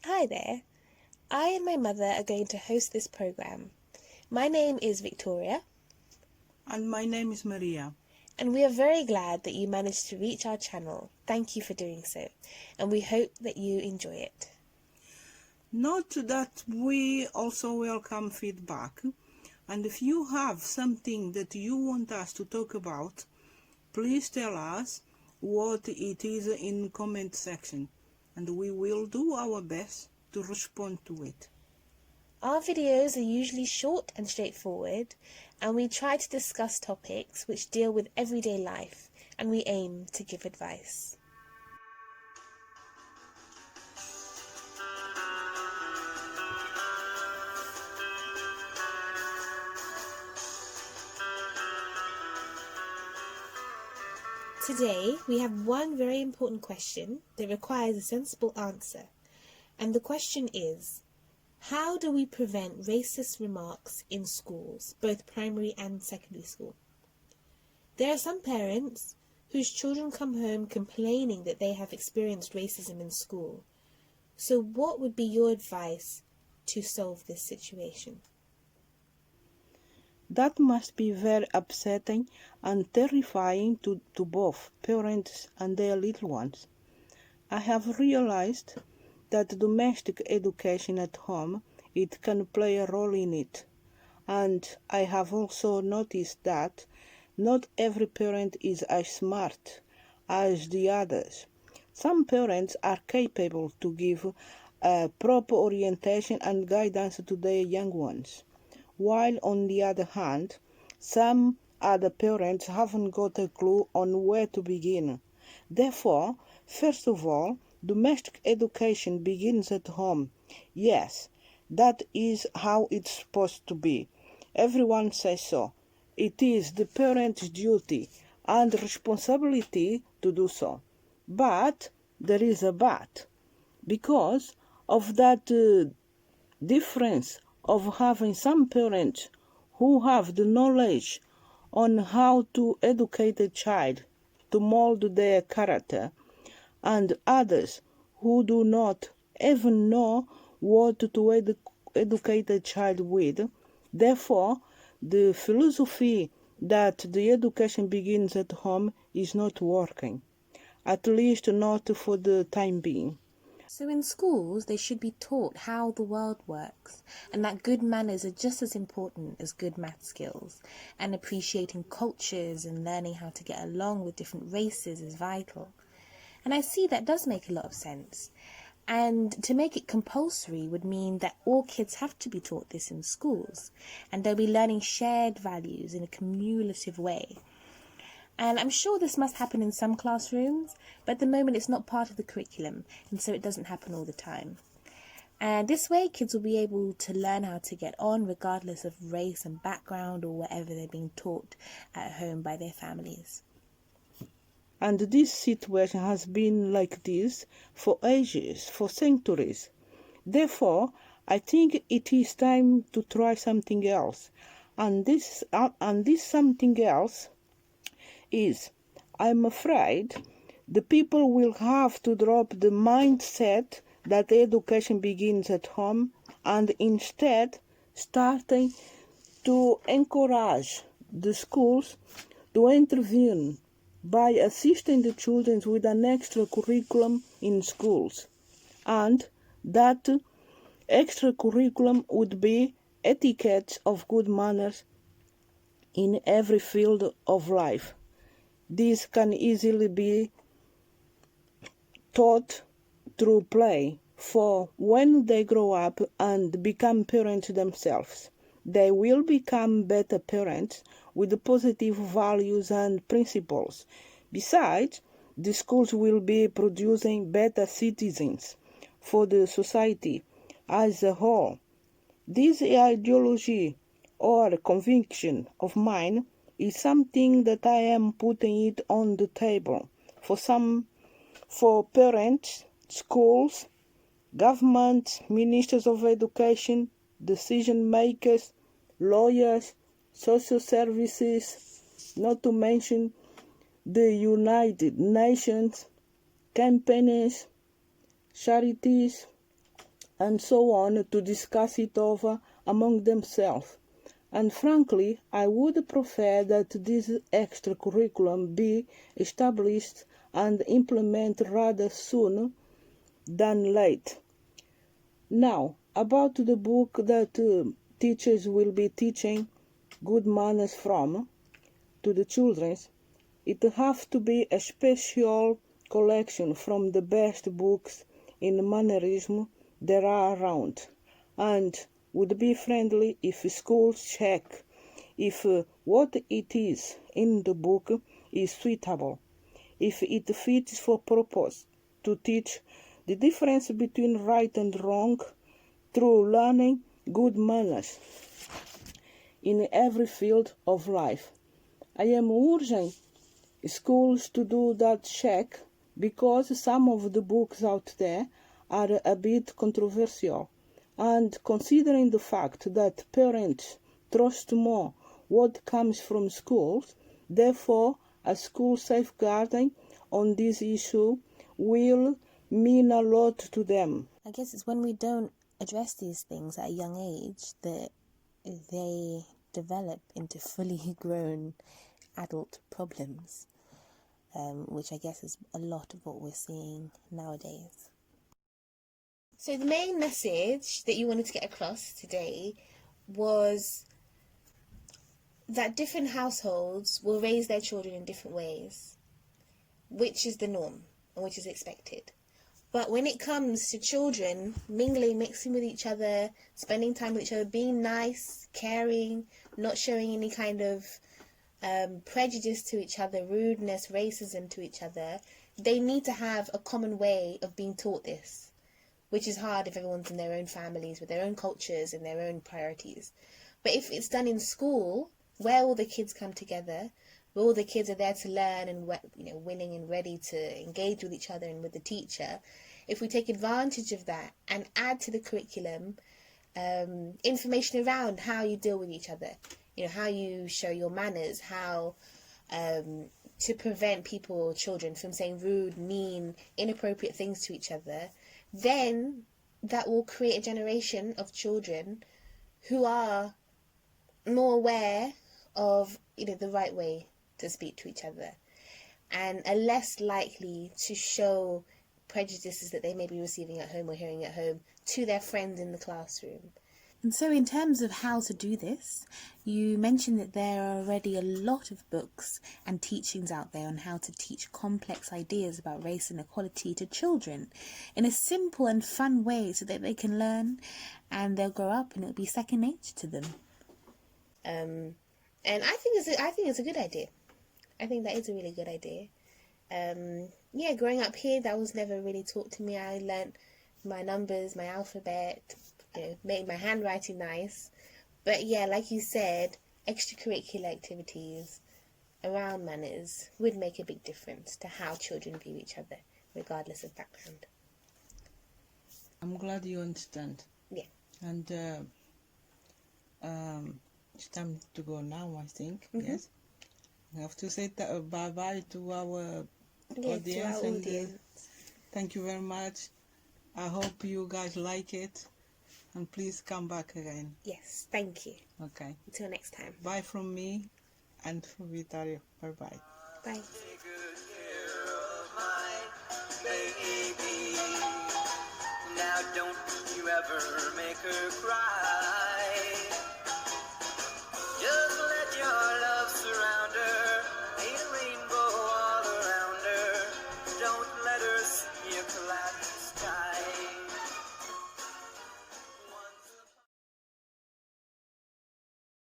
Hi there. I and my mother are going to host this program. My name is Victoria. And my name is Maria. And we are very glad that you managed to reach our channel. Thank you for doing so. And we hope that you enjoy it. Note that we also welcome feedback. And if you have something that you want us to talk about, please tell us what it is in comment section. And we will do our best to respond to it. Our videos are usually short and straightforward, and we try to discuss topics which deal with everyday life, and we aim to give advice. Today, we have one very important question that requires a sensible answer, and the question is, how do we prevent racist remarks in schools, both primary and secondary school? There are some parents whose children come home complaining that they have experienced racism in school. So what would be your advice to solve this situation? That must be very upsetting and terrifying to both parents and their little ones. I have realized that domestic education at home, it can play a role in it. And I have also noticed that not every parent is as smart as the others. Some parents are capable to give proper orientation and guidance to their young ones, while on the other hand, some other parents haven't got a clue on where to begin. Therefore, first of all, domestic education begins at home. Yes, that is how it's supposed to be. Everyone says so. It is the parent's duty and responsibility to do so. But there is a but. Because of that difference of having some parents who have the knowledge on how to educate a child to mold their character, and others who do not even know what to educate a child with. Therefore, the philosophy that the education begins at home is not working, at least not for the time being. So in schools, they should be taught how the world works, and that good manners are just as important as good math skills, and appreciating cultures and learning how to get along with different races is vital. And I see that does make a lot of sense. And to make it compulsory would mean that all kids have to be taught this in schools, and they'll be learning shared values in a cumulative way. And I'm sure this must happen in some classrooms, but at the moment it's not part of the curriculum, and so it doesn't happen all the time. And this way, kids will be able to learn how to get on regardless of race and background or whatever they're being taught at home by their families. And this situation has been like this for ages, for centuries. Therefore, I think it is time to try something else. And this something else is, I'm afraid, the people will have to drop the mindset that education begins at home and instead starting to encourage the schools to intervene by assisting the children with an extra curriculum in schools. And that extra curriculum would be etiquette of good manners in every field of life. This can easily be taught through play, for when they grow up and become parents themselves, they will become better parents with positive values and principles. Besides, the schools will be producing better citizens for the society as a whole. This ideology or conviction of mine is something that I am putting it on the table for parents, schools, government, ministers of education, decision makers, lawyers, social services, not to mention the United Nations, campaigns, charities, and so on to discuss it over among themselves. And frankly, I would prefer that this extra curriculum be established and implemented rather soon than late. Now, about the book that teachers will be teaching good manners from to the children, it have to be a special collection from the best books in mannerism there are around, and would be friendly if schools check if what it is in the book is suitable, if it fits for purpose to teach the difference between right and wrong through learning good manners in every field of life. I am urging schools to do that check because some of the books out there are a bit controversial, and considering the fact that parents trust more what comes from schools, therefore a school safeguarding on this issue will mean a lot to them. I guess it's when we don't address these things at a young age that they develop into fully grown adult problems, which I guess is a lot of what we're seeing nowadays. So the main message that you wanted to get across today was that different households will raise their children in different ways, which is the norm and which is expected. But when it comes to children mingling, mixing with each other, spending time with each other, being nice, caring, not showing any kind of prejudice to each other, rudeness, racism to each other, they need to have a common way of being taught this, which is hard if everyone's in their own families with their own cultures and their own priorities. But if it's done in school, where all the kids come together, where all the kids are there to learn and willing and ready to engage with each other and with the teacher, if we take advantage of that and add to the curriculum information around how you deal with each other, how you show your manners, how to prevent people, children, from saying rude, mean, inappropriate things to each other, then that will create a generation of children who are more aware of the right way to speak to each other and are less likely to show prejudices that they may be receiving at home or hearing at home to their friends in the classroom. And so in terms of how to do this, you mentioned that there are already a lot of books and teachings out there on how to teach complex ideas about race and equality to children in a simple and fun way so that they can learn and they'll grow up and it'll be second nature to them. And I think it's a good idea. I think that is a really good idea. Growing up here, that was never really taught to me. I learnt my numbers, my alphabet, made my handwriting nice. But yeah, like you said, extracurricular activities around manners would make a big difference to how children view each other, regardless of background. I'm glad you understand. Yeah. And it's time to go now, I think. Mm-hmm. Yes. I have to say bye-bye to our audience. To our audience. Thank you very much. I hope you guys like it. And please come back again. Yes, thank you. Okay. Until next time. Bye from me and from Vitario. Bye-bye. Bye. Now don't you ever make her cry.